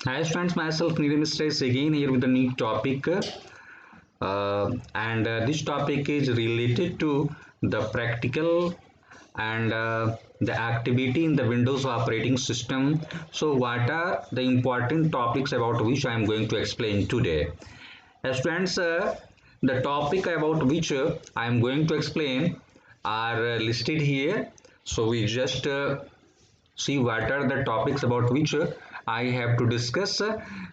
Hi friends, myself Neelam Strays again here with a new topic, and this topic is related to the practical and the activity in the Windows operating system. So, what are the important topics about which I am going to explain today? As friends, the topic about which I am going to explain are listed here. So, we just see what are the topics about which I have to discuss.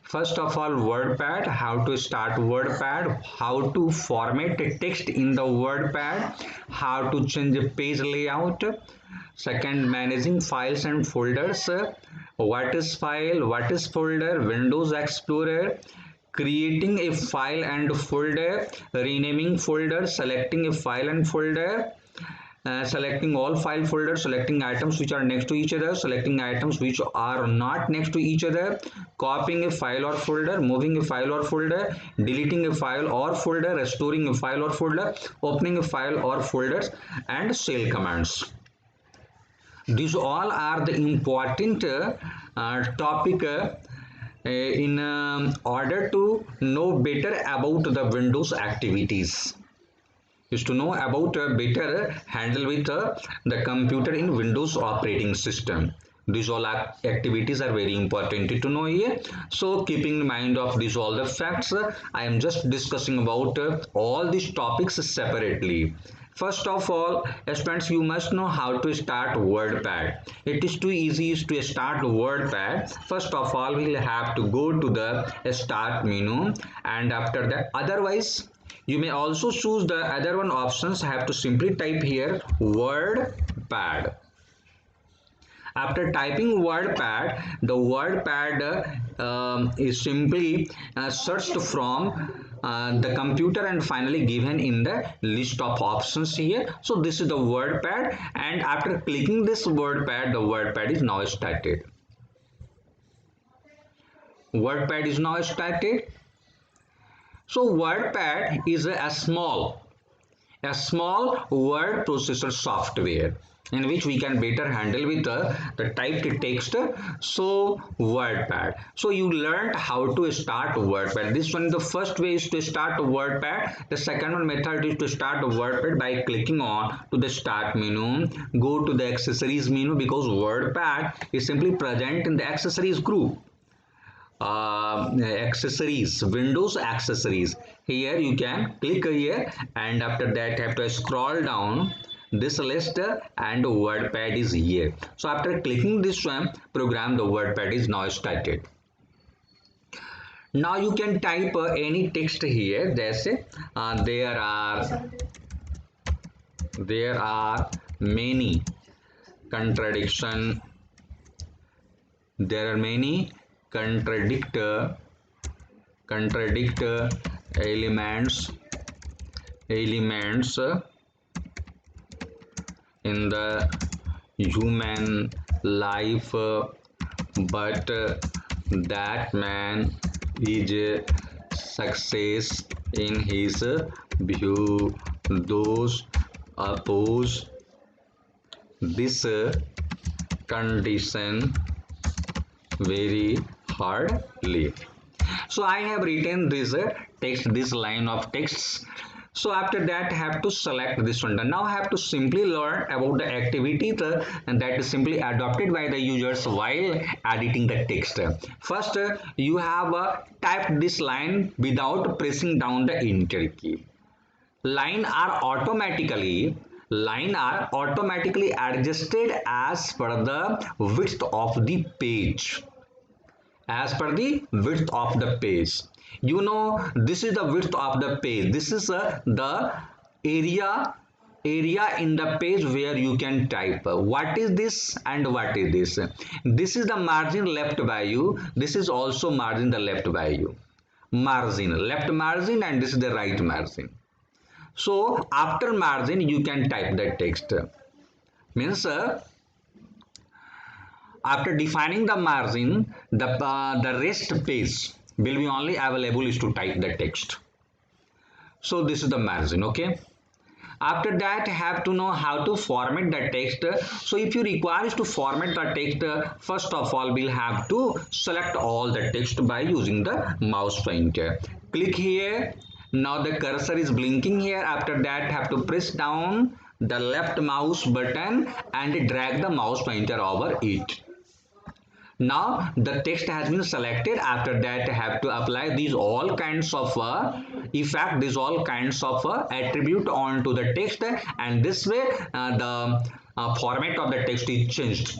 First of all, WordPad, how to start WordPad, how to format a text in the WordPad, how to change a page layout. Second, managing files and folders. What is file, what is folder, Windows Explorer, creating a file and folder, renaming folder, selecting a file and folder, selecting all file folders, selecting items which are next to each other, selecting items which are not next to each other, copying a file or folder, moving a file or folder, deleting a file or folder, restoring a file or folder, opening a file or folders, and shell commands. These all are the important topic in order to know better about the Windows activities, is to know about a better handle with the computer in Windows operating system. These all activities are very important to know here. So keeping in mind of these all the facts, I am just discussing about all these topics separately. First of all, students, you must know how to start WordPad. It is too easy to start WordPad. First of all, we'll have to go to the start menu, and after that, otherwise you may also choose the other one options. Have to simply type here WordPad. After typing WordPad, the WordPad is simply searched from the computer and finally given in the list of options here. So this is the WordPad, and after clicking this WordPad, the WordPad is now started. WordPad is now started. So WordPad is a small word processor software in which we can better handle with the typed text. So WordPad, so you learned how to start WordPad. This one, the first way is to start WordPad. The second one method is to start WordPad by clicking on to the start menu, go to the accessories menu, because WordPad is simply present in the accessories group. Accessories, Windows accessories. Here you can click here, and after that have to scroll down this list, and WordPad is here. So after clicking this one program, the WordPad is now started. Now you can type any text here. There are many contradiction. There are many contradict elements in the human life, but that man is success in his view. Those oppose this condition very hardly. So I have written this text, this line of texts. So after that, have to select this one. Now I have to simply learn about the activity and that is simply adopted by the users while editing the text. First, you have typed this line without pressing down the enter key. Line are automatically adjusted as per the width of the page. As per the width of the page, you know, this is the width of the page. This is the area in the page where you can type. What is this and what is this? This is the margin left by you. This is also margin the left by you. Margin, left margin, and this is the right margin. So after margin you can type the text. Means after defining the margin, the rest page will be only available is to type the text. So this is the margin, okay. After that, have to know how to format the text. So if you require to format the text, first of all we'll have to select all the text by using the mouse pointer. Click here. Now the cursor is blinking here. After that, have to press down the left mouse button and drag the mouse pointer over it. Now the text has been selected. After that, have to apply these all kinds of effect, these all kinds of attribute onto the text, and this way the format of the text is changed.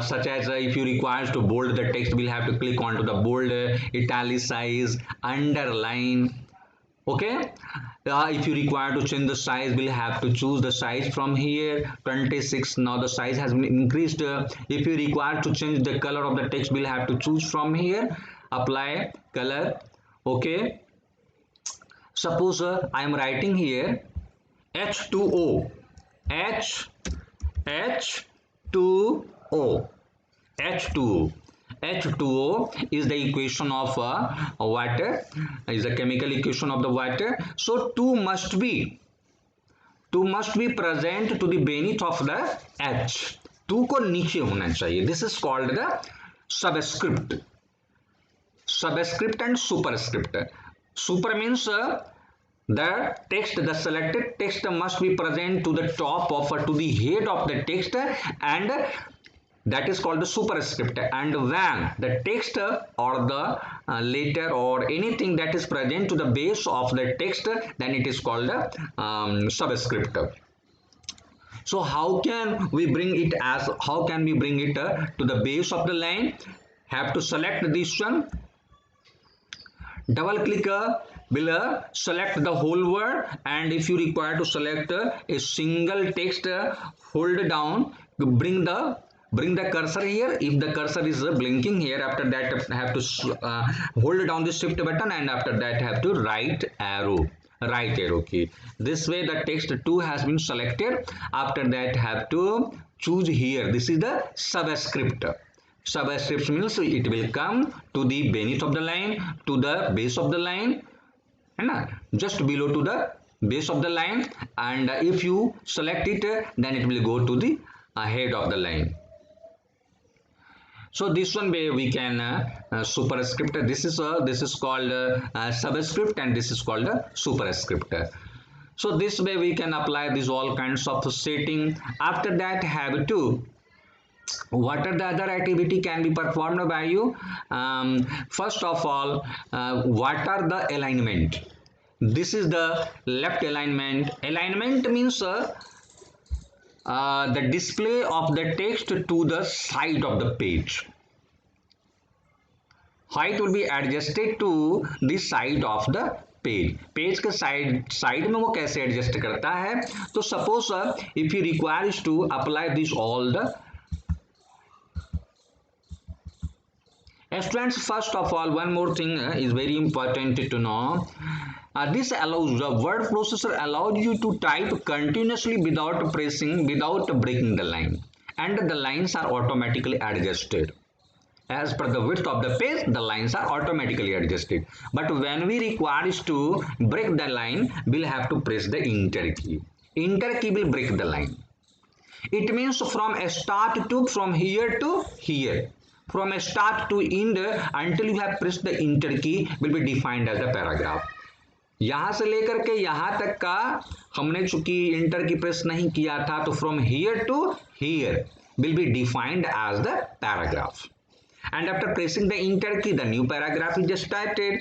Such as if you require to bold the text, we'll have to click onto the bold, italicize, underline. Okay, if you require to change the size, we'll have to choose the size from here, 26. Now the size has been increased. If you require to change the color of the text, we'll have to choose from here, apply color. Okay, suppose I am writing here H2O, H H2O, H2O. H2O is the equation of water, is the chemical equation of the water. So 2 must be present to the beneath of the H. 2 को नीचे होना चाहिए. This is called the subscript. Subscript and superscript. Super means the text, the selected text must be present to the top of to the head of the text, and that is called the superscript. And when the text or the letter or anything that is present to the base of the text, then it is called the subscript. So how can we bring it to the base of the line? Have to select this one, double click will select the whole word, and if you require to select a single text, hold down, bring the cursor here. If the cursor is blinking here, after that have to hold down the shift button, and after that have to right arrow key. This way the text 2 has been selected. After that have to choose here. This is the subscript. Subscript means it will come to the beneath of the line, to the base of the line, and just below to the base of the line, and if you select it, then it will go to the head of the line. So this one way we can superscript. This is called subscript, and this is called superscript. So this way we can apply these all kinds of setting. After that have to, what are the other activity can be performed by you? First of all, what are the alignment? This is the left alignment. Alignment means the display of the text to the side of the page. Height will be adjusted to the side of the page के side में वो कैसे adjust करता है? तो suppose if you requires to apply this all the students, first of all, one more thing is very important to know. This allows, the word processor allows you to type continuously without breaking the line, and the lines are automatically adjusted. As per the width of the page, the lines are automatically adjusted. But when we require to break the line, we'll have to press the enter key. Enter key will break the line. It means from here to here. From a start to end until you have pressed the enter key will be defined as the paragraph. यहाँ से लेकर के यहाँ तक का हमने चूंकि inter की प्रेस नहीं किया था, तो from here to here will be defined as the paragraph. And after pressing the enter key, the new paragraph is just started.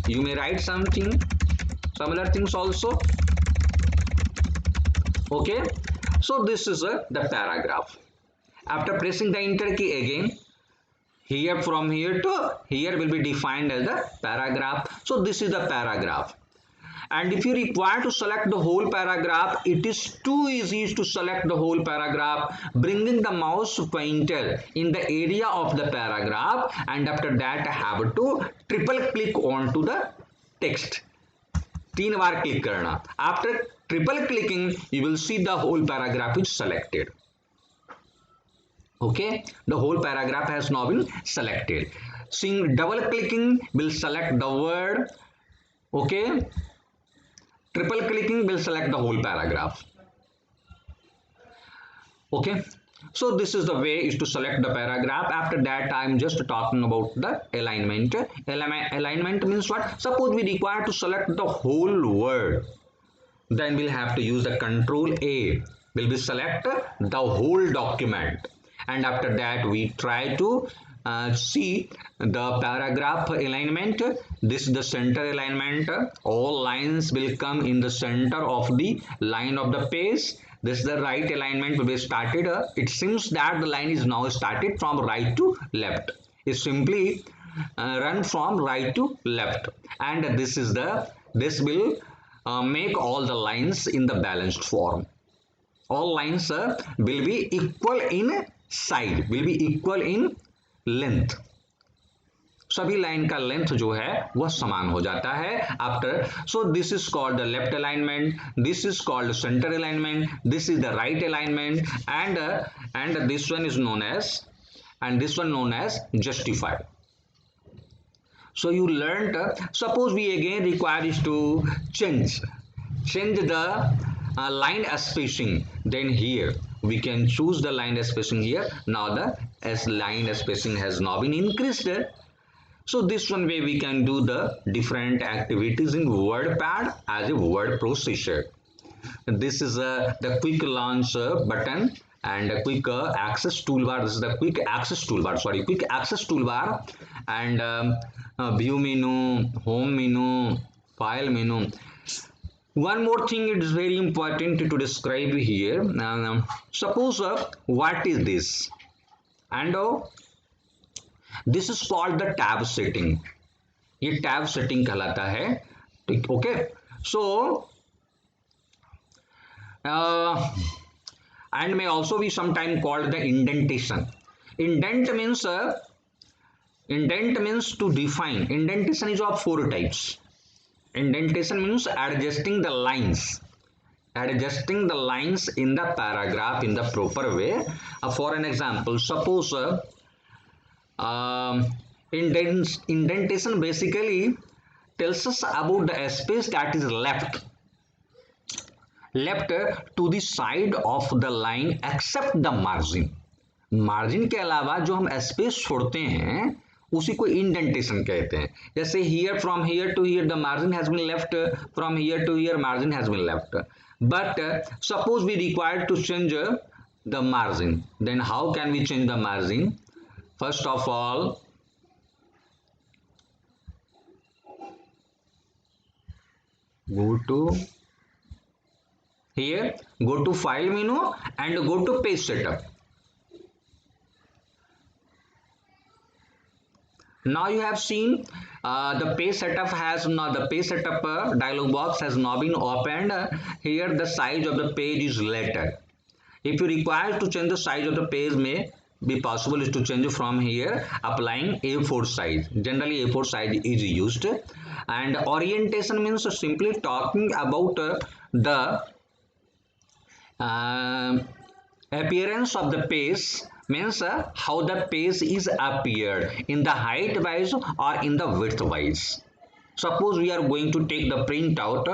You may write something, some other things also. Okay, so this is the paragraph. After pressing the enter key again, here from here to here will be defined as the paragraph. So this is the paragraph. And if you require to select the whole paragraph, it is too easy to select the whole paragraph, bringing the mouse pointer in the area of the paragraph, and after that have to triple click onto the text. 3 bar click करना. After triple clicking, you will see the whole paragraph is selected. Okay, the whole paragraph has now been selected. Double clicking will select the word. Okay, Triple clicking will select the whole paragraph. Okay, so this is the way is to select the paragraph. After that, I'm just talking about the alignment. Alignment means what? Suppose we require to select the whole word, then we'll have to use the control A. Will be select the whole document, and after that we try to see the paragraph alignment. This is the center alignment. All lines will come in the center of the line of the page. This is the right alignment will be started. It seems that the line is now started from right to left. It simply run from right to left, and this will make all the lines in the balanced form. All lines will be equal in side, will be equal in length. सभी line का length जो है वह समान हो जाता है after. So this is called the left alignment, this is called centre alignment, this is the right alignment, and this one is known as and this one known as justified. So you learned, suppose we again require is to change the line spacing, then here we can choose the line spacing here. Now the line spacing has now been increased. So this one way we can do the different activities in WordPad as a word processor. This is the quick launch button and a quick access toolbar. This is the quick access toolbar, and view menu, home menu, file menu. One more thing, it is very important to describe here. Suppose what is this, and this is called the tab setting. ये tab setting कहलाता है. Okay, so and may also be sometimes called the indentation. Indent means to define. Indentation is of 4 types. Indentation means adjusting the lines in the paragraph in the proper way. For an example, suppose indentation basically tells us about the space that is left to the side of the line except the margin. Margin के अलावा जो हम space छोड़ते हैं उसी को indentation कहते हैं. जैसे here, from here to here the margin has been left, from here to here margin has been left. But suppose we require to change the margin, then how can we change the margin? First of all, go to here, go to file menu and go to page setup. Now you have seen the page setup has now the page setup dialog box has now been opened. Here the size of the page is letter. If you require to change the size of the page, may be possible is to change from here applying A4 size. Generally A4 size is used. And orientation means simply talking about the appearance of the page, means how the page is appeared in the height wise or in the width wise. Suppose we are going to take the printout,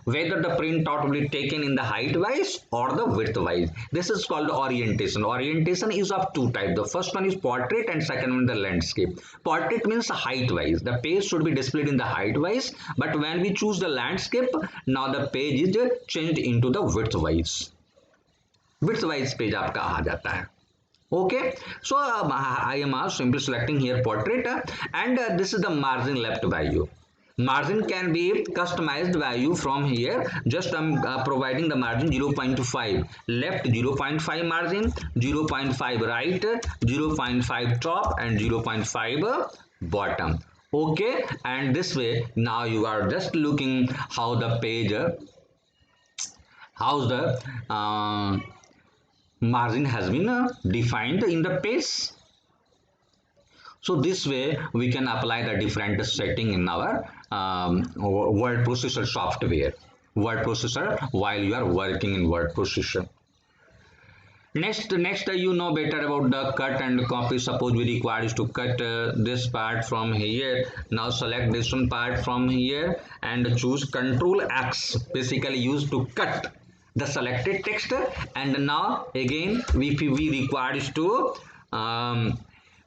whether the printout will be taken in the height wise or the width wise. This is called orientation. Orientation is of 2 types. The first one is portrait and second one is the landscape. Portrait means height wise. The page should be displayed in the height wise, but when we choose the landscape, now the page is changed into the width wise. Width wise page आपका आ जाता है. Okay, so I am simply selecting here portrait, and this is the margin left value. Margin can be customized value from here. Just I'm providing the margin 0.5 left, 0.5 margin, 0.5 right, 0.5 top and 0.5 bottom. Okay, and this way now you are just looking how the page, how's the margin has been defined in the page. So this way we can apply the different setting in our word processor software, word processor, while you are working in word processor. Next, you know better about the cut and copy. Suppose we require is to cut this part from here. Now select this one part from here and choose Control X. Basically used to cut the selected text. And now again, if we require is to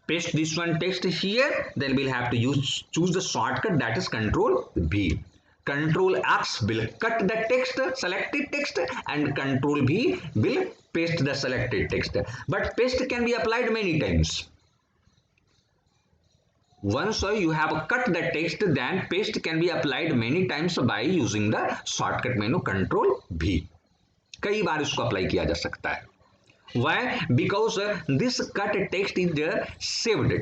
paste this one text here, then we'll have to choose the shortcut, that is Control V. Control X will cut the text, selected text, and Control V will paste the selected text. But paste can be applied many times. Once you have cut the text, then paste can be applied many times by using the shortcut menu Control V. कई बार इसको apply किया जा सकता है. Why? Because this cut text is saved.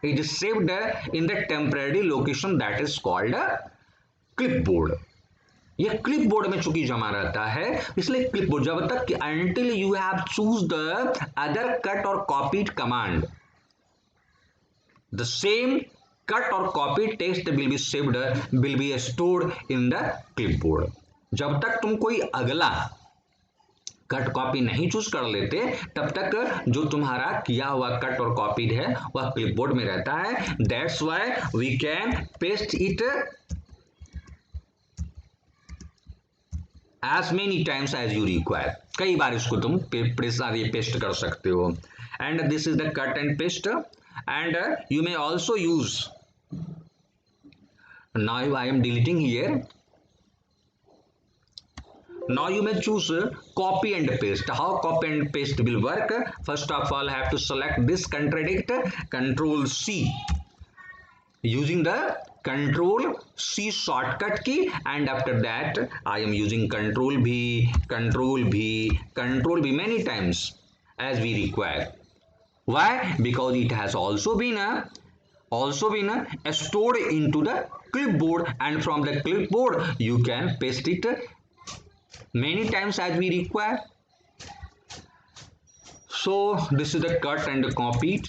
It is saved in the temporary location that is called clipboard. ये clipboard में चूंकि जमा रहता है, इसलिए क्लिपबोर्ड जब तक until you have choose the other cut or copied command, the same cut or copied text will be saved, will be stored in the clipboard. जब तक तुम कोई अगला कट कॉपी नहीं चूज कर लेते, तब तक जो तुम्हारा किया हुआ कट और कॉपीड है वह क्लिपबोर्ड में रहता है. That's why we can paste it as many times as you require. कई बार इसको तुम पेस्ट कर सकते हो. And this is the cut and paste. And you may also use, now I am deleting here. Now you may choose copy and paste. How copy and paste will work? First of all, I have to select this contradict, Control C, using the Control C shortcut key, and after that I am using Control V, Control V, Control V many times as we require. Why? Because it has also been stored into the clipboard, and from the clipboard you can paste it many times as we require. So this is the cut and copied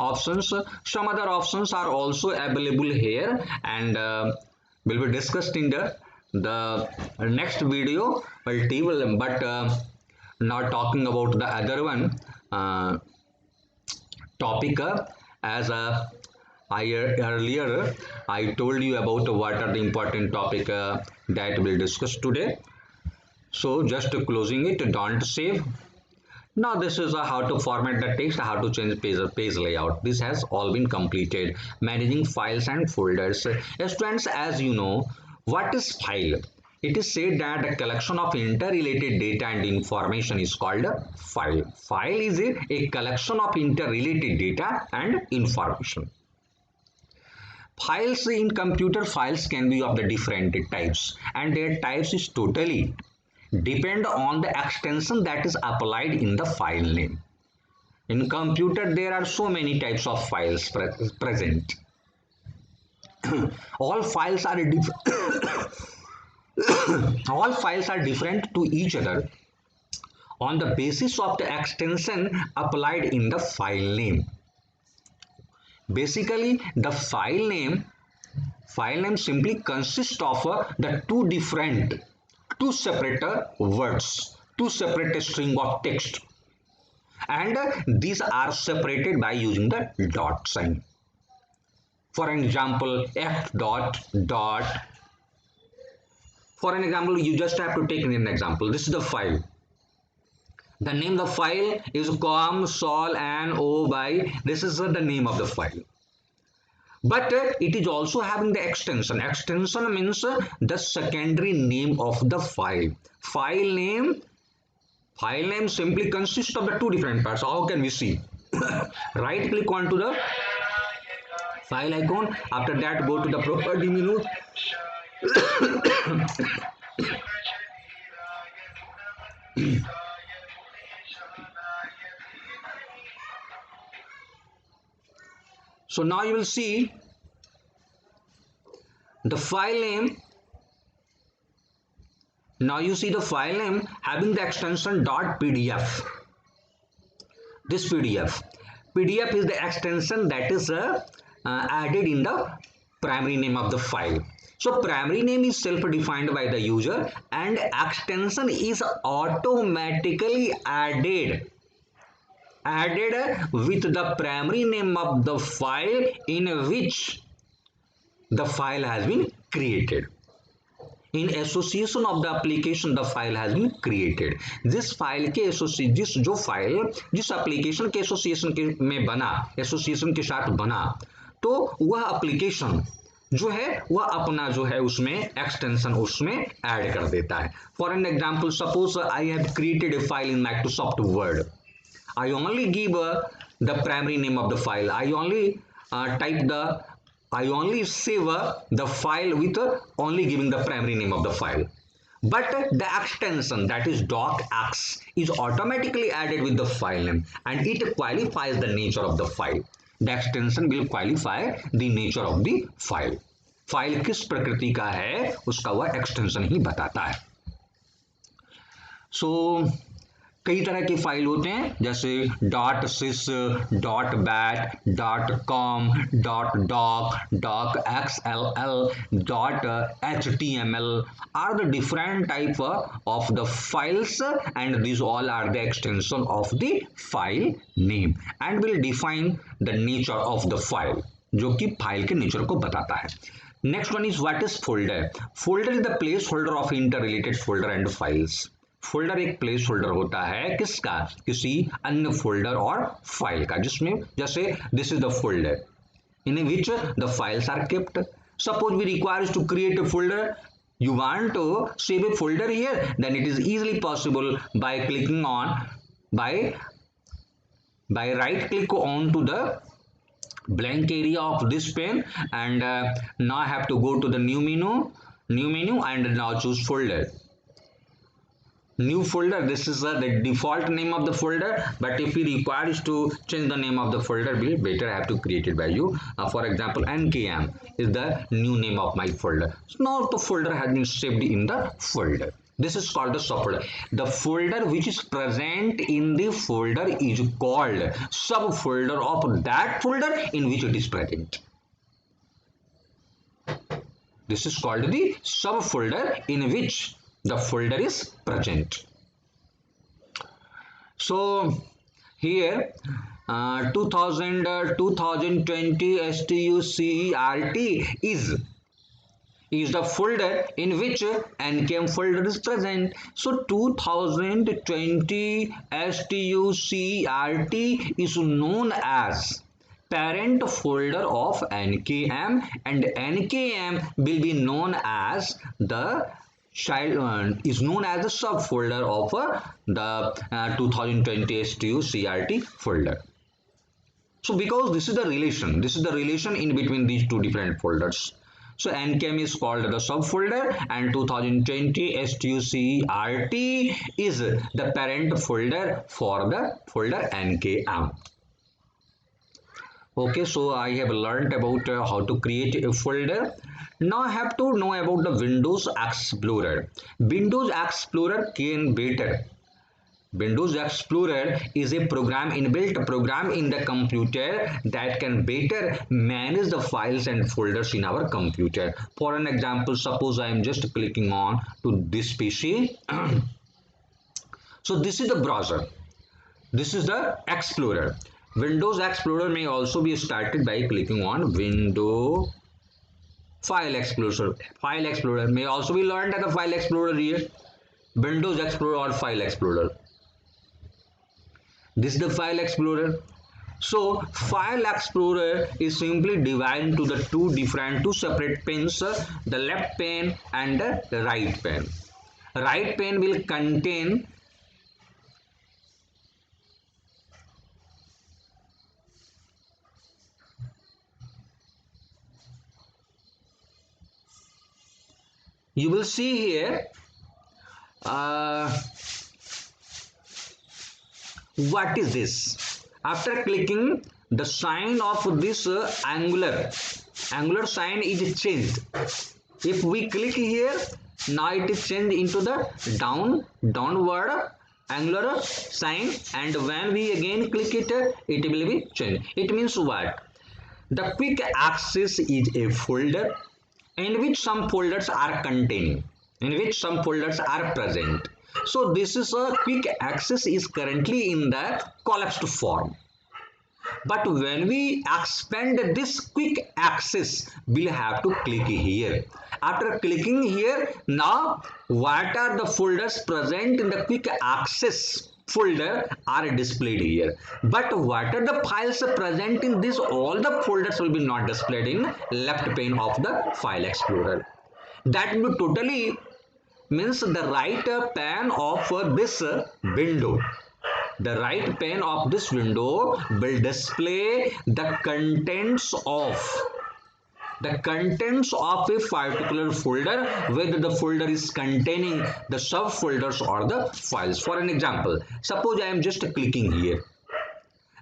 options. Some other options are also available here, and will be discussed in the next video. But not talking about the other one topic, as earlier I told you about what are the important topic that we'll discuss today. So just closing it, don't save. Now this is how to format the text, how to change page layout. This has all been completed. Managing files and folders. Students, as you know, what is file? It is said that a collection of interrelated data and information is called a file. File is a collection of interrelated data and information. Files in computer, files can be of the different types, and their types is totally depend on the extension that is applied in the file name. In computer there are so many types of files present. All files are all files are different to each other on the basis of the extension applied in the file name. Basically the file name simply consists of the two separate words, two separate string of text, and these are separated by using the dot sign. For an example, f dot dot. For an example, you just have to take an example. This is the file. The name of the file is com-sol-an-o-by. This is the name of the file. But it is also having the extension. Extension means the secondary name of the file. File name simply consists of the two different parts. How can we see? Right click onto the file icon. After that, go to the property menu. So now you will see the file name. Now you see the file name having the extension .pdf. This PDF is the extension that is added in the primary name of the file. So primary name is self-defined by the user and extension is automatically added with the primary name of the file in which the file has been created. In association of the application the file has been created. जिस file के जिस जो file जिस application के association के में बना, association के साथ बना, तो वह एप्लीकेशन जो है वह अपना जो है उसमें एक्सटेंशन उसमें ऐड कर देता है. For an example, suppose I have created a file in Microsoft word. I only give the primary name of the file. I only save the file with only giving the primary name of the file. But the extension, that is docx, is automatically added with the file name and it qualifies the nature of the file. The extension will qualify the nature of the file. File किस प्रकृति का है उसका वह extension ही बताता है. सो कई तरह के फाइल होते हैं जैसे .sys, .bat, .com, .doc, .xll, .html are the different type of the files and these all are the extension of the file name and will define the nature of the file, जो कि file के nature को बताता है. Next one is what is folder. Folder is the placeholder of interrelated folder and files. Folder एक place holder होता है किसका, किसी अन्य फोल्डर और फाइल का, जिसमें जैसे this is the folder in which the files are kept. Suppose we requires to create a folder, you want to save a folder here, then it is easily possible by clicking on by right click on to the blank area of this pane and now I have to go to the new menu and now choose folder. New folder, this is the default name of the folder, but if we require to change the name of the folder, we better have to create it by you. For example, nkm is the new name of my folder. So now the folder has been saved in the folder. This is called the subfolder. The folder which is present in the folder is called subfolder of that folder in which it is present. This is called the subfolder in which the folder is present. So here 2020 STUCERT is the folder in which nkm folder is present. So 2020 STUCERT is known as parent folder of nkm and nkm will be known as the child is known as the subfolder of the 2020 STUCERT folder. So because this is the relation in between these two different folders. So nkm is called the subfolder and 2020 STUCERT is the parent folder for the folder nkm. Okay, so I have learned about how to create a folder. Now I have to know about the Windows Explorer. Windows Explorer can better. Windows Explorer is a inbuilt program in the computer that can better manage the files and folders in our computer. For an example, suppose I am just clicking on to this PC. So this is the browser. This is the Explorer. Windows Explorer may also be started by clicking on Window File Explorer. File Explorer may also be learned as a File Explorer here. Windows Explorer or File Explorer. This is the File Explorer. So File Explorer is simply divided into the two separate panes, the left pane and the right pane. Right pane will contain you will see here what is this. After clicking, the sign of this angular sign is changed. If we click here, now it is changed into the downward angular sign, and when we again click it, it will be changed. It means what? The quick access is a folder in which some folders are containing, in which some folders are present. So this is a quick access is currently in the collapsed form. But when we expand this quick access, we'll have to click here. After clicking here, now what are the folders present in the quick access folder are displayed here. But what are the files present in this? All the folders will be not displayed in left pane of the file explorer. That will totally means the right pane of this window. The right pane of this window will display the contents of a particular folder, whether the folder is containing the subfolders or the files. For an example, suppose I am just clicking here.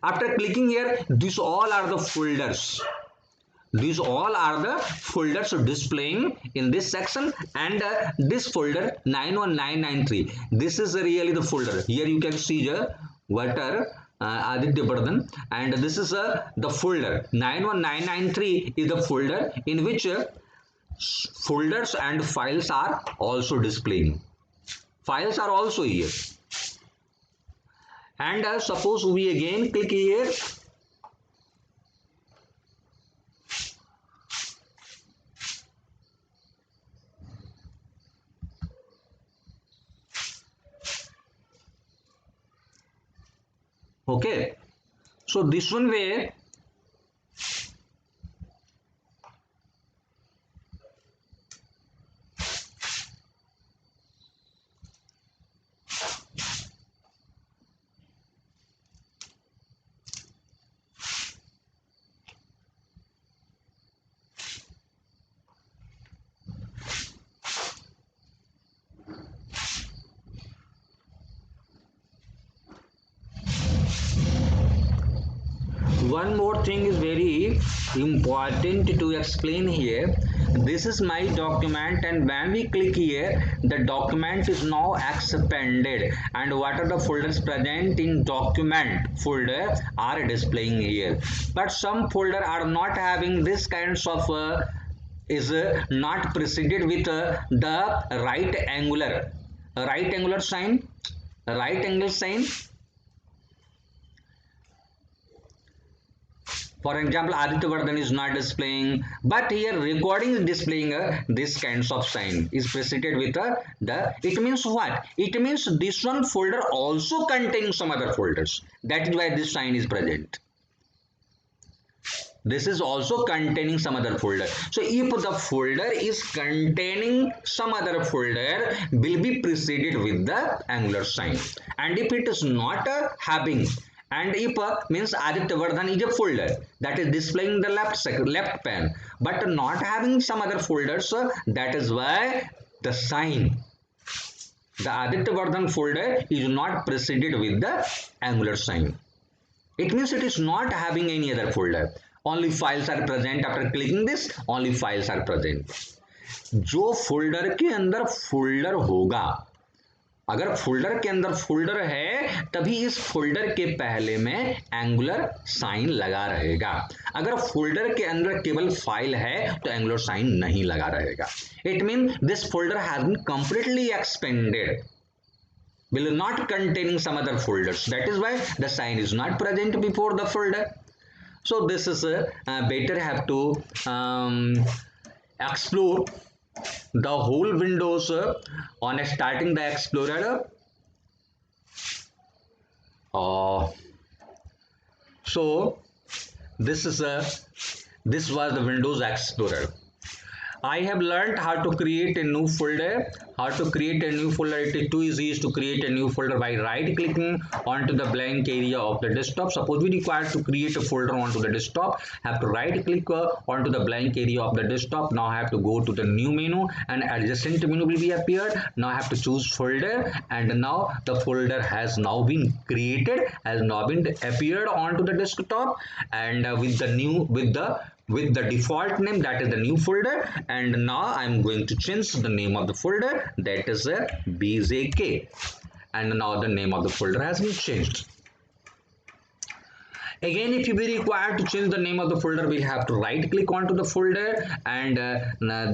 After clicking here, these all are the folders. These all are the folders displaying in this section, and this folder 91993. This is really the folder. Here you can see the water Aditya Bardhan, and this is the folder 91993 is the folder in which folders and files are also displaying. Files are also here. And suppose we again click here. Okay, so this one way one more thing is very important to explain here. This is my document, and when we click here, the document is now expanded, and what are the folders present in document folder are displaying here. But some folder are not having this kinds of is not preceded with the right angular sign, right angle sign. For example, Aditya Vardhan is not displaying, but here recording is displaying this kinds of sign is preceded with the. It means what? It means this one folder also contains some other folders. That is why this sign is present. This is also containing some other folder. So if the folder is containing some other folder, will be preceded with the angular sign. And if it is not having, and if means Aditya Vardhan is a folder that is displaying the left pane, but not having some other folders, that is why the sign, the Aditya Vardhan folder is not preceded with the angular sign. It means it is not having any other folder. Only files are present. After clicking this, only files are present. जो folder के अंदर folder होगा, अगर folder के अंदर folder है तभी इस फोल्डर के पहले में एंगुलर साइन लगा रहेगा. अगर फोल्डर के अंदर केवल फाइल है तो एंगुलर साइन नहीं लगा रहेगा. It mean this folder has been completely expanded, will not containing some other folders. That is why the sign is not present before the folder. So this is better have to explore the whole windows on starting the explorer. So this is this was the Windows Explorer. I have learned how to create a new folder. How to create a new folder? It is too easy to create a new folder by right clicking onto the blank area of the desktop. Suppose we require to create a folder onto the desktop, have to right click onto the blank area of the desktop. Now I have to go to the new menu, and adjacent menu will be appeared. Now I have to choose folder, and now the folder has now been created, has now been appeared onto the desktop, and with the default name, that is the new folder. And now I'm going to change the name of the folder, that is a BJK, and now the name of the folder has been changed. Again, if you be required to change the name of the folder, we'll have to right click onto the folder, and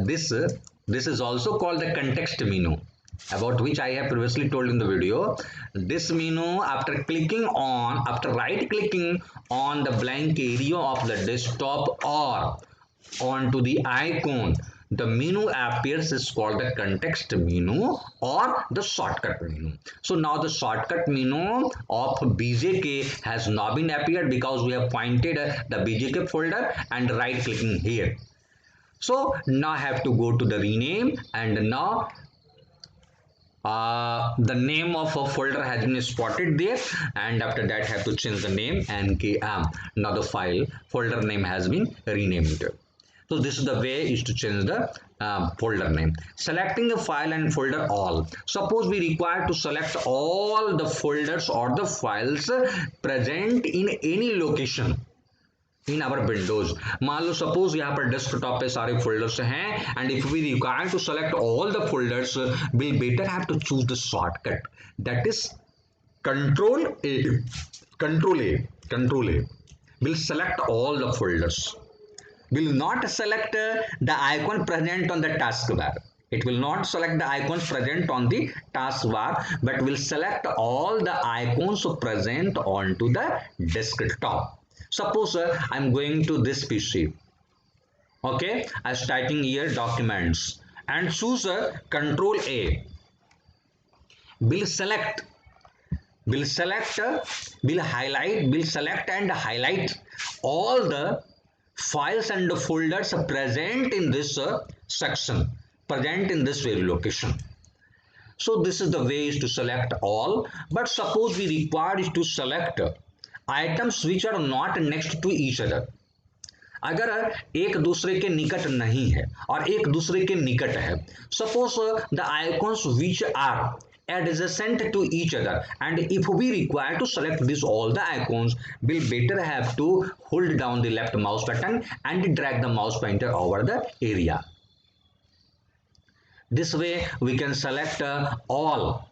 this is also called the context menu, about which I have previously told in the video. This menu, after right clicking on the blank area of the desktop or onto the icon, the menu appears is called the context menu or the shortcut menu. So now the shortcut menu of BJK has now been appeared because we have pointed the BJK folder and right clicking here. So now I have to go to the rename, and now the name of a folder has been spotted there, and after that have to change the name nkm. Now the file folder name has been renamed. So this is the way is to change the folder name. Selecting the file and folder all. Suppose we require to select all the folders or the files present in any location in our windows. मान लो suppose यहाँ पर desktop पे सारे folders हैं, and if we require to select all the folders, we'll better have to choose the shortcut, that is control A. Control A will select all the folders, will not select the icon present on the taskbar. It will not select the icons present on the taskbar, but will select all the icons present onto the desktop. Suppose I'm going to this PC. Okay, I'm typing here documents and choose Control A. Will select, will select, will highlight, will select and highlight all the files and folders present in this section, present in this very location. So this is the way is to select all. But suppose we require is to select items which are not next to each other. अगर एक दूसरे के निकट नहीं है और एक दूसरे के निकट है, suppose the icons which are adjacent to each other, and if we require to select this all the icons, we'll better have to hold down the left mouse button and drag the mouse pointer over the area. This way we can select all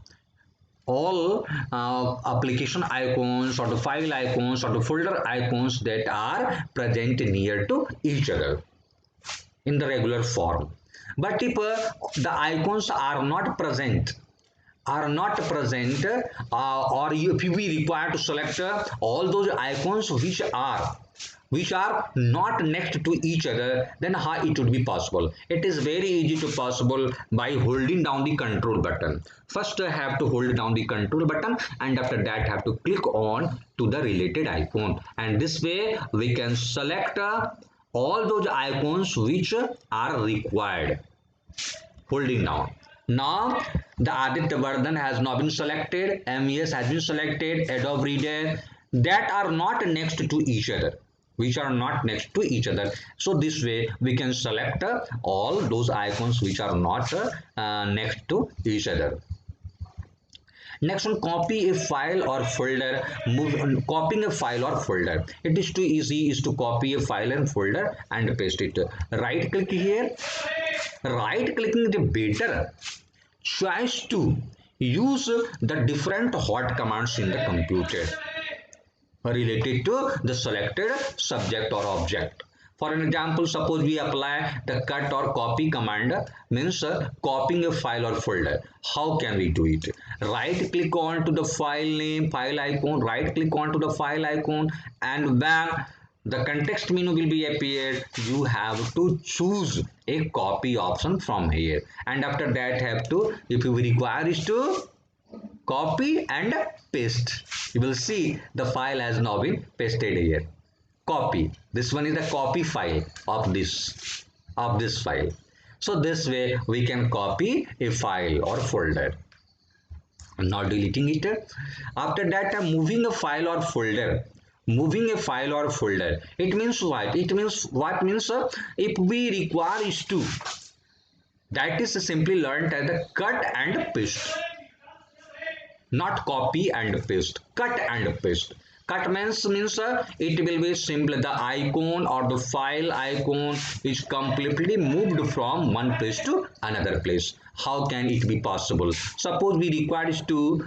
application icons or the file icons or the folder icons that are present near to each other in the regular form. But if the icons are not present, or if we require to select all those icons which are not next to each other, then how it would be possible? It is very easy to possible by holding down the control button. First I have to hold down the control button, and after that have to click on to the related icon, and this way we can select all those icons which are required, holding down. Now the Aditya Vardhan has now been selected, MES has been selected, Adobe Reader, that are not next to each other, which are not next to each other. So this way we can select all those icons which are not next to each other. Next one, copy a file or folder. Copying a file or folder. It is too easy is to copy a file and folder and paste it. Right click here. Right clicking the better choice to use the different hot commands in the computer related to the selected subject or object. For an example, suppose we apply the cut or copy command, means copying a file or folder. How can we do it? Right click on to the file name, file icon, right click on to the file icon, and bang, the context menu will be appeared. You have to choose a copy option from here, and after that have to, if you require is to copy and paste. You will see the file has now been pasted here. Copy. This one is the copy file of this file. So this way we can copy a file or folder. Now deleting it. After that, moving a file or folder. Moving a file or folder. It means what? It means what means if we require is to, that is simply learned as the cut and paste. Not copy and paste. Cut and paste. Cut means it will be simple. The icon or the file icon is completely moved from one place to another place. How can it be possible? Suppose we require to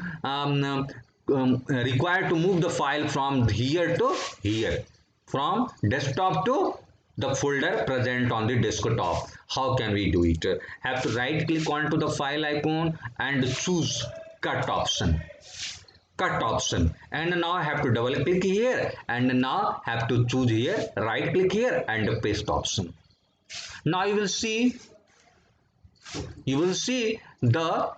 required to move the file from here to here, from desktop to the folder present on the desktop. How can we do it? Have to right click onto the file icon and choose cut option, and now I have to double click here, and now have to choose here, right click here and paste option. Now you will see the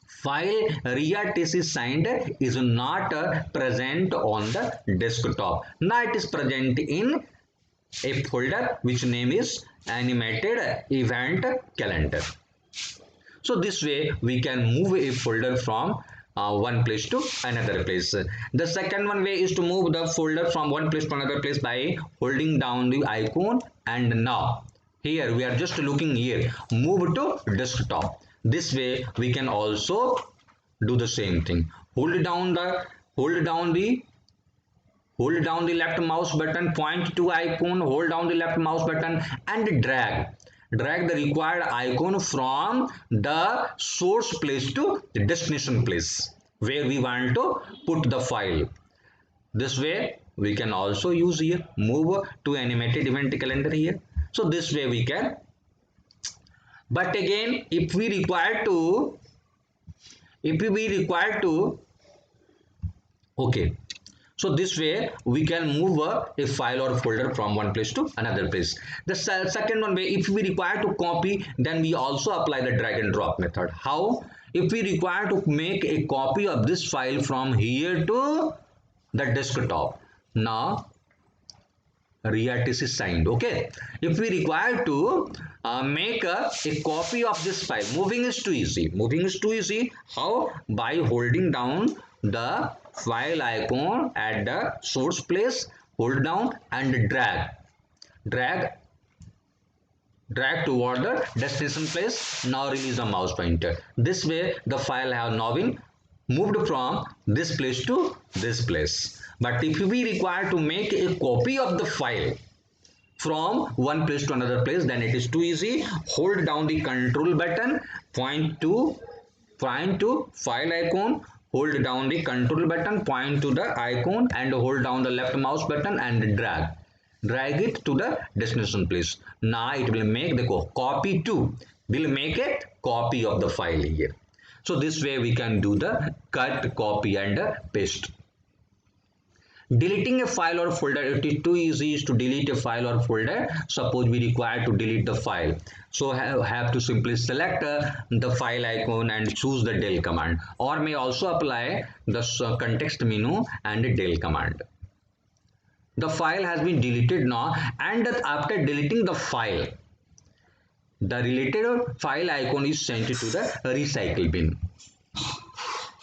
file RIA-TC signed is not present on the desktop. Now it is present in a folder which name is animated event calendar. So this way we can move a folder from one place to another place. The second one way is to move the folder from one place to another place by holding down the icon, and now here we are just looking here, move to desktop. This way we can also do the same thing. Hold down the left mouse button, point to icon, hold down the left mouse button and drag the required icon from the source place to the destination place where we want to put the file. This way we can also use here, move to animated event calendar here. So this way we can. But again, if we require to okay, so this way we can move a file or folder from one place to another place. The second one way, if we require to copy, then we also apply the drag and drop method. How? If we require to make a copy of this file from here to the desktop, now RIA-TC signed. Okay, if we require to make a copy of this file, moving is too easy. How? By holding down the file icon at the source place, hold down and drag toward the destination place. Now release the mouse pointer. This way the file have now been moved from this place to this place. But if we require to make a copy of the file from one place to another place, then it is too easy. Hold down the control button, point to file icon, hold down the control button, point to the icon and hold down the left mouse button and drag it to the destination place. Now it will make the copy will make a copy of the file here. So this way we can do the cut, copy and paste. Deleting a file or folder, it is too easy to delete a file or folder. Suppose we require to delete the file, so have to simply select the file icon and choose the del command, or may also apply the context menu and del command. The file has been deleted now, and after deleting the file, the related file icon is sent to the recycle bin.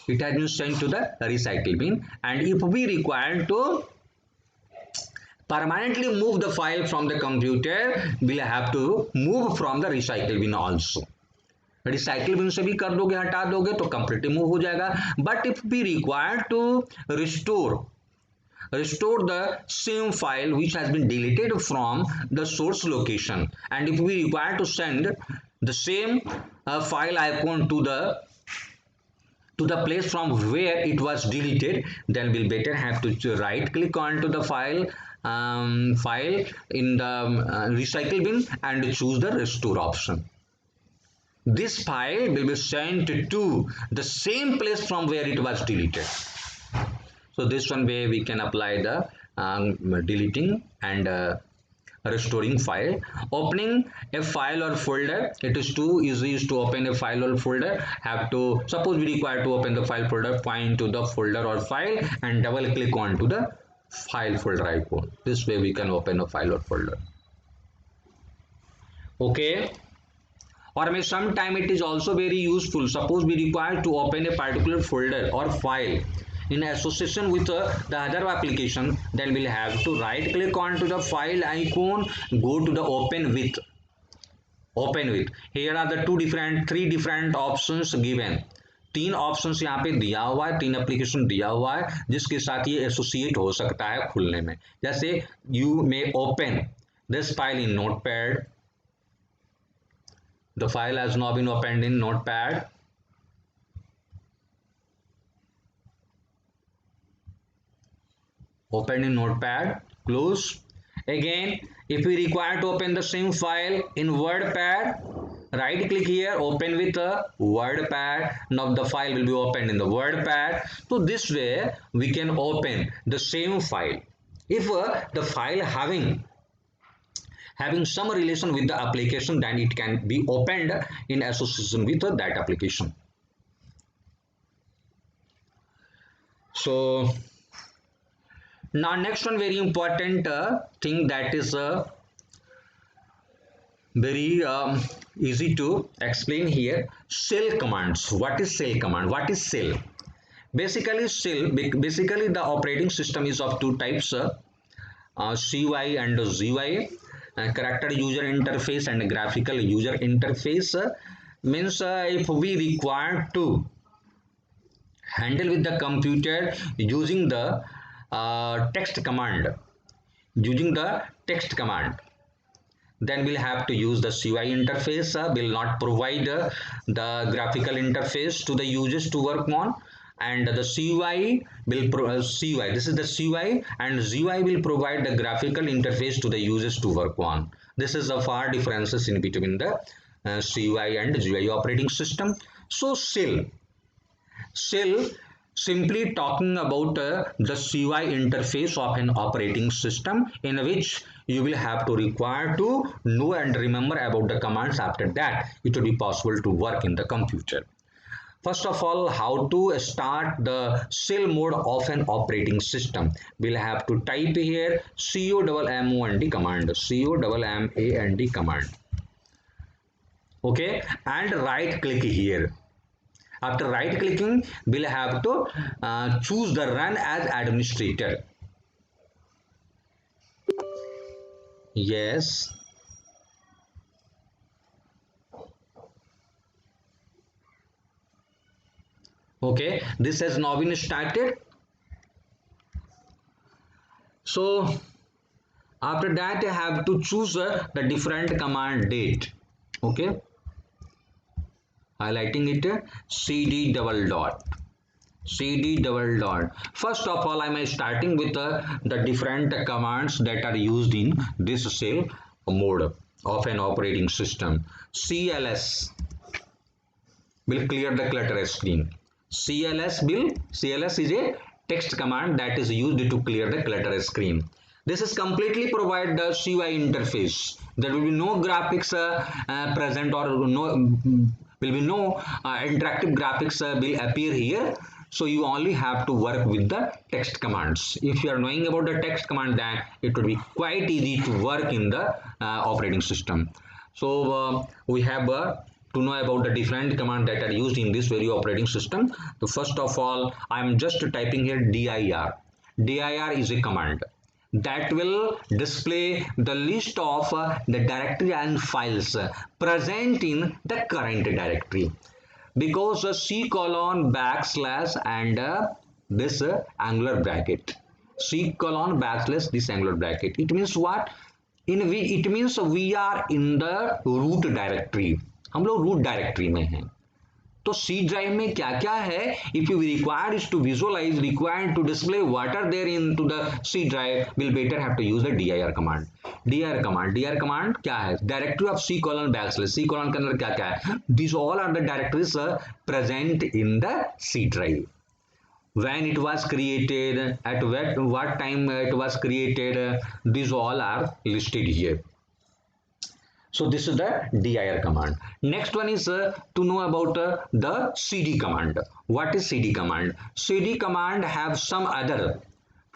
It has been sent to the recycle bin, and if we require to permanently move the file from the computer, we'll have to move from the recycle bin also. Recycle bin से भी कर दोगे, हटा दोगे तो completely move हो जाएगा. But if we require to restore the same file which has been deleted from the source location, and if we require to send the same file icon to the place from where it was deleted, then we'll better have to right click onto the file in the recycle bin and choose the restore option. This file will be sent to the same place from where it was deleted. So this one way we can apply the deleting and restoring file. Opening a file or folder, it is too easy to open a file or folder. Have to, suppose we require to open the file folder, point to the folder or file and double click onto the file folder icon. This way we can open a file or folder. Okay, or may sometime it is also very useful. Suppose we require to open a particular folder or file in association with the other application, then we'll have to right click onto the file icon, go to the open with. Here are the three different options given. तीन options यहाँ पे दिया हुआ है, तीन application दिया हुआ है जिसके साथ ये एसोसिएट हो सकता है खुलने में. जैसे you may open this file in notepad. The file has now been opened in Notepad. open in notepad, close. Again, if we require to open the same file in wordpad, right click here, open with a wordpad. Now the file will be opened in the wordpad. So this way we can open the same file if the file having some relation with the application, then it can be opened in association with that application. So now next one very important thing, that is very easy to explain here. Shell commands. What is shell command? What is shell? Basically the operating system is of two types, CY and GY, character user interface and graphical user interface. Means if we require to handle with the computer using the text command, then we'll have to use the CY interface. Will not provide the graphical interface to the users to work on, and the CY will this is the CY, and GY will provide the graphical interface to the users to work on. This is the far differences in between the CY and GY operating system. So shell simply talking about the CY interface of an operating system, in which you will have to require to know and remember about the commands. After that it will be possible to work in the computer. First of all, how to start the shell mode of an operating system? We'll have to type here command, command. Okay, and right click here. After right clicking, we'll have to choose the run as administrator. Yes. Okay, this has now been started. So after that, I have to choose the different command date. Okay, highlighting it, cd double dot. First of all, I am starting with the different commands that are used in this shell mode of an operating system. CLS will clear the clutter screen. CLS is a text command that is used to clear the clutter screen. This is completely provide the CY interface. There will be no graphics present, or will be no interactive graphics will appear here. So you only have to work with the text commands. If you are knowing about the text command, then it will be quite easy to work in the operating system. So we have to know about the different commands that are used in this very operating system. So first of all, I am just typing here dir. Dir is a command that will display the list of the directory and files present in the current directory. Because C colon backslash and this angular bracket. C colon backslash this angular bracket. It means what? It means we are in the root directory. हम लोग root directory में हैं. तो C drive में क्या क्या है? If you require is to visualize, required to display what are there into the C drive, will better have to use the dir command. dir command क्या है? Directory of C colon backslash. C colon के अंदर क्या क्या है? These all are the directories present in the C drive. When it was created, at what time it was created, these all are listed here. So this is the dir command. Next one is to know about the cd command. What is cd command? Cd command have some other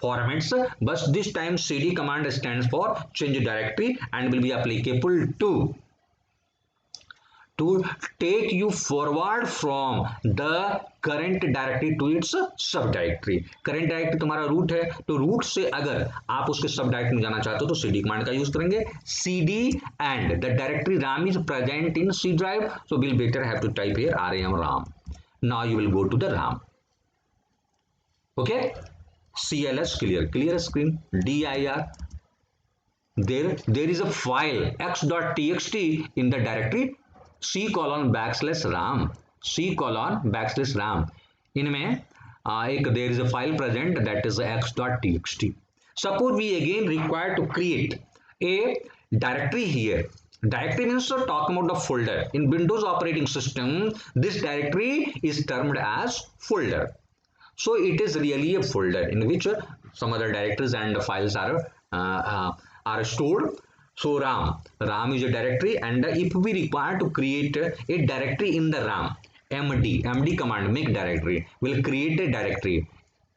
formats, but this time cd command stands for change directory and will be applicable to take you forward from the current directory to its सब directory. Current directory तुम्हारा root है, तो root से अगर आप उसके सब directory में जाना चाहते हो तो cd कमांड का यूज करेंगे. cd and the directory ram is present in C drive, so we'll better have to type here ram. Now you will go to the ram. Okay, cls clear screen. dir there is a file x.txt in the directory C colon backslash ram. इनमें एक there is a file present that is x.txt. Suppose we again require to create a directory here. Directory means talking about the folder. In Windows operating system, this directory is termed as folder. So it is really a folder in which some other directories and files are stored. So RAM is a directory, and if we require to create a directory in the RAM, MD command, make directory, will create a directory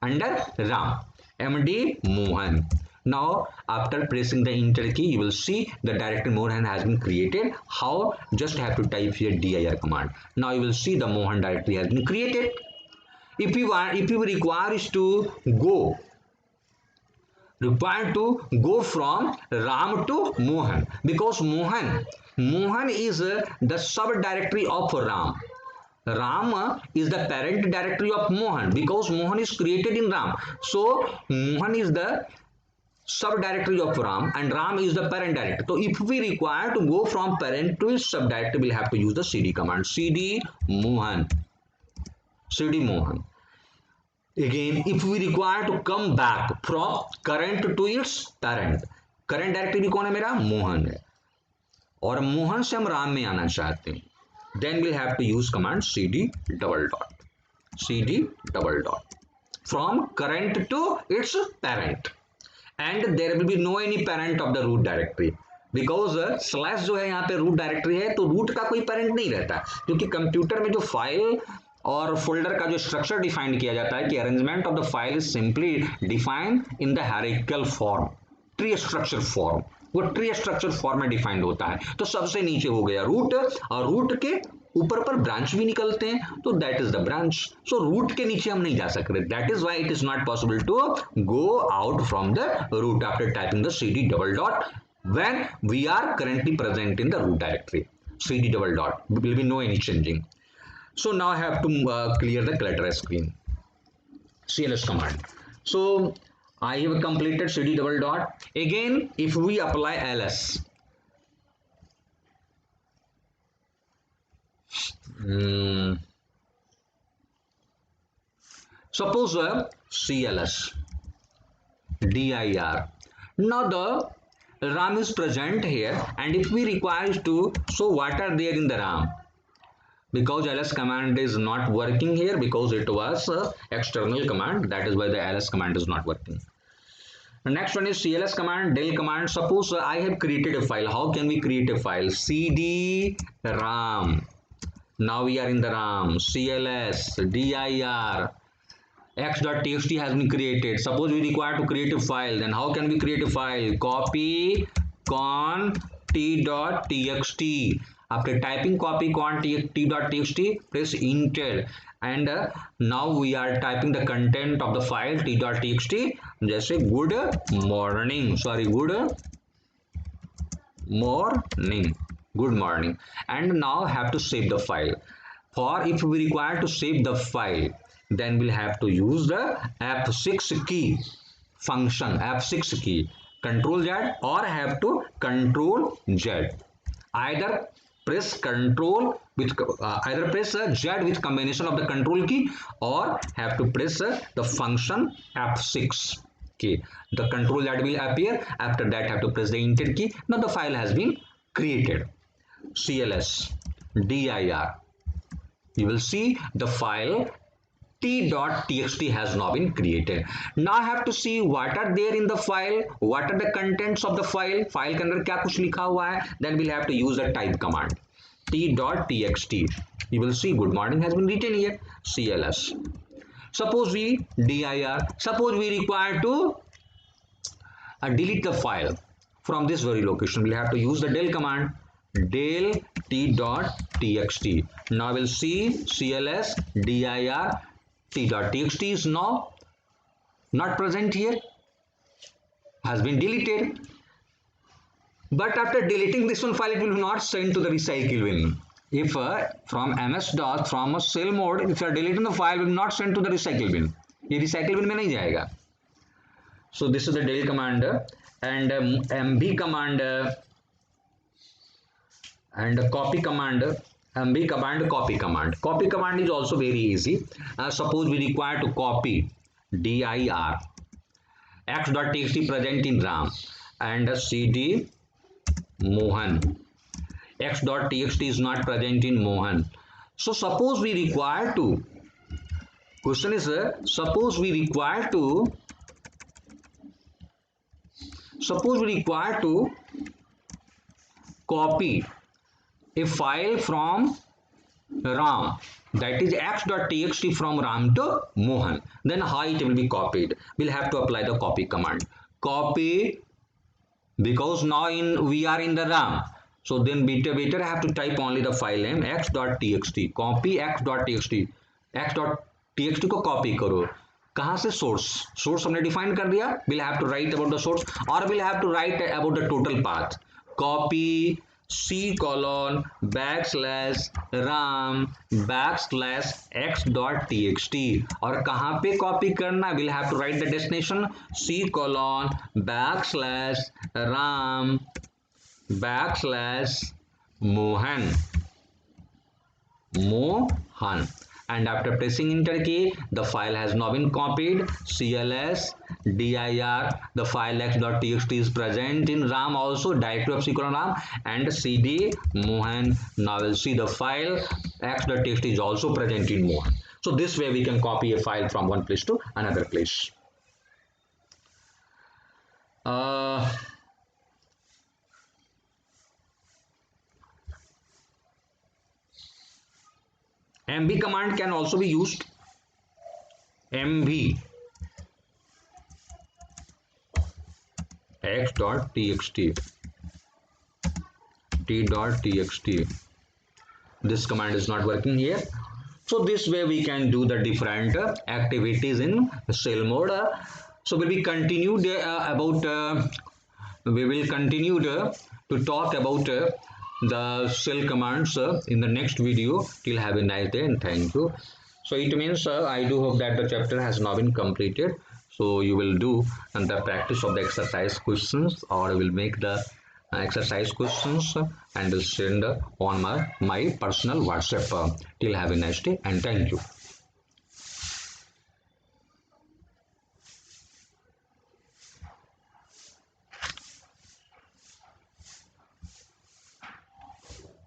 under RAM, MD Mohan. Now after pressing the enter key, you will see the directory Mohan has been created. How? Just have to type here dir command. Now you will see the Mohan directory has been created. If you require is to go from Ram to Mohan, because Mohan is the subdirectory of Ram. Ram is the parent directory of Mohan, because Mohan is created in Ram. So Mohan is the subdirectory of Ram and Ram is the parent directory. So if we require to go from parent to its subdirectory, we'll have to use the cd command, cd Mohan. Again, if we require to come back from current to its parent, current directory कौन है मेरा? मोहन है, और मोहन से हम राम में आना चाहते हैं, then we'll have to use command cd double dot from current to its parent, and there will be no any parent of the root directory, because slash जो है यहाँ पे रूट डायरेक्टरी है, तो रूट का कोई पेरेंट नहीं रहता, क्योंकि कंप्यूटर में जो फाइल और फोल्डर का जो स्ट्रक्चर डिफाइन किया जाता है कि arrangement of the file is simply defined in the hierarchical form, tree structure form, वो ट्री स्ट्रक्चर फॉर्म में डिफाइंड होता है. तो सबसे नीचे हो गया रूट, और रूट के ऊपर पर ब्रांच भी निकलते हैं, तो that is the branch. So root के नीचे हम नहीं जा सकते, that is why it is not possible to go out from the root after typing the cd double dot when we are currently present in the root directory. cd double dot will be no any changing. So now I have to clear the clutter screen. CLS command. So I have completed cd double dot. Again, if we apply ls, suppose CLS dir. Now the RAM is present here, and if we require to, so what are there in the RAM? Because ls command is not working here, because it was external command, that is why the ls command is not working. The next one is cls command, del command. Suppose I have created a file. How can we create a file? cd ram. Now we are in the RAM. cls dir x.txt has been created. Suppose we require to create a file, then how can we create a file? Copy con t.txt. After typing copy con t.txt, press enter, and now we are typing the content of the file t.txt. जैसे good morning, and now have to save the file. For if we require to save the file, then we'll have to use the F6 key function, F6 key, Control Z, or have to Control Z. Either press Control with Z with combination of the Control key, or have to press the function F6 key. The Control Z will appear. After that, have to press the Enter key. Now the file has been created. CLS dir. You will see the file t.txt has now been created. Now I have to see what are there in the file, what are the contents of the file, file के अंदर क्या कुछ लिखा हुआ है. Then we'll have to use the type command t.txt. You will see good morning has been written here. CLS. Suppose we dir. Suppose we require to delete the file from this very location. We'll have to use the del command, del t.txt. Now we'll see CLS dir t.txt is now not present here, has been deleted. But after deleting this one file, it will not send to the recycle bin. If from MS-DOS, from a shell mode, if you are deleting the file, will not send to the recycle bin. ये recycle bin में नहीं जाएगा. So this is the del command, and mb command and copy command. mb command, copy command. Copy command is also very easy. Suppose we require to copy dir x.txt present in RAM and cd Mohan. X.txt is not present in Mohan. So suppose we require to, question is suppose we require to copy a file from RAM, that is x.txt from RAM to Mohan, then how it will be copied? We'll have to apply the copy command. Copy, because now we are in the RAM, so then better have to type only the file name x.txt. Copy x.txt. x.txt को copy करो. कहाँ से source हमने define कर दिया. We'll have to write about the source or we'll have to write about the total path. Copy C colon backslash RAM backslash x.txt. और कहाँ पे copy करना? We'll have to write the destination C colon backslash RAM backslash Mohan. And after pressing enter key, the file has now been copied. CLS dir, the file x.txt is present in RAM also, directory of C colon RAM, and cd Mohan. Now we'll see the file x.txt is also present in Mohan. So this way we can copy a file from one place to another place. MV command can also be used. MV x.txt t.txt. This command is not working here. So this way we can do the different activities in shell mode. So we will continue to talk about the shell commands in the next video. Till have a nice day and thank you. So it means I do hope that the chapter has now been completed. So you will do the practice of the exercise questions, or will make the exercise questions and will send on my personal WhatsApp. Till have a nice day and thank you.